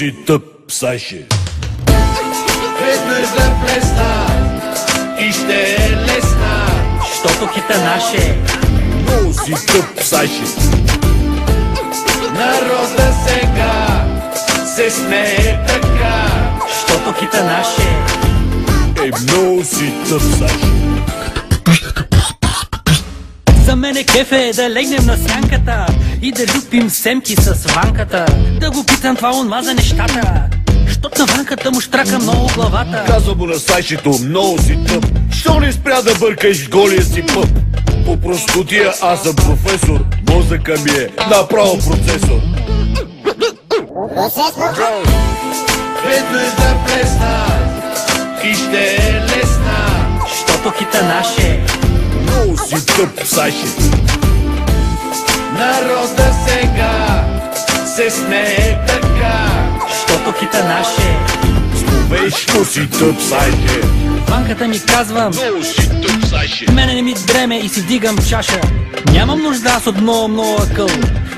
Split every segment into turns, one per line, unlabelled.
си тъп, Саше.
Веднъж да плесна и ще е лесна,
щото хита наше.
Много си тъп, Саше.
народа сега се смее така,
Щото хита наше.
Много си тъп, Саше.
За мене кеф е да легнем на сянката и да люпим семки с ванката. Да го питам това онма за нещата, щото на ванката му штрака много главата.
Казва му на Сашето, много си тъп. Що не спря да бъркаш голия си пъп? По простотия аз съм професор, мозъка ми е направо процесор.
веднъж да плесна и ще е лесна,
Щото хита наше.
Много си тъп, Саше.
народа сега се смее така,
Щото хита наше.
Вечно си тъп, Саше.
Ванката ми казва,
Много си тъп, Саше.
мене не ми дреме и си дигам чаша. Нямам нужда аз от много акъл.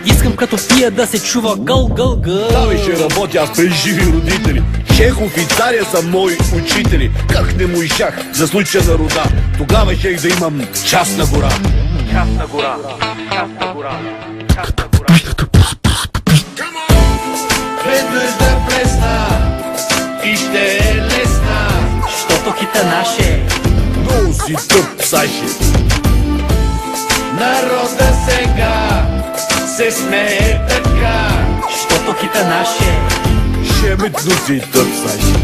Искам като пия да се чува гъл, гъл, гъл.
Да, ще работя аз при живи родители. Чехов и Царя са мои учители. Как не му изшах за случая на рода. Тогава щех да имам частна гора.
Частна гора, частна гора, частна гора.
веднъж да плесна и ще е лесна,
Щото хита наше.
Много си тъп, Саше.
народа сега се смее така,
Щото хита наше.
Шеметно си тъп, Саше.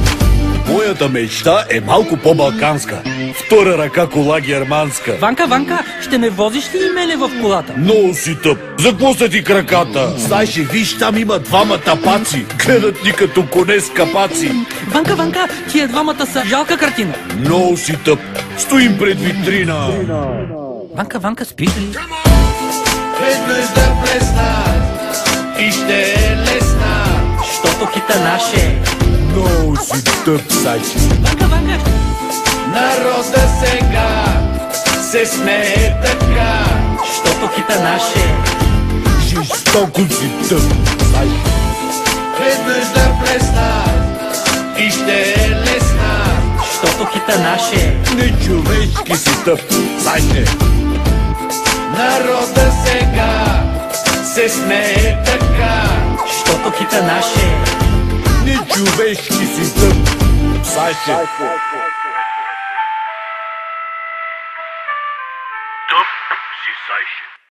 Моята мечта е малко по-балканска. Втора ръка кола германска.
Ванка, Ванка, ще ме возиш ли и мене в колата?
Много си тъп. За какво са ти краката? Саше, виж, там има двама тапаци. Гледат ни като коне с капаци.
Ванка, Ванка, тия двамата са жалка картина.
Много си тъп. Стоим пред витрина.
Ванка, Ванка, спиш ли?
веднъж да плесна и ще е лесна,
Щото хита наше.
Много си тъп, Саше.
Ванка, Ванка,
народа сега се смее така,
щото хита наше.
Жестоко си тъп, Саше.
веднъж да плесна и ще е лесна,
Щото хита наше.
Нечовешки си тъп, Саше.
народа сега се смее така,
Щото хита наше.
Нечовешки си тъп, Саше.
Тъп си, Саше.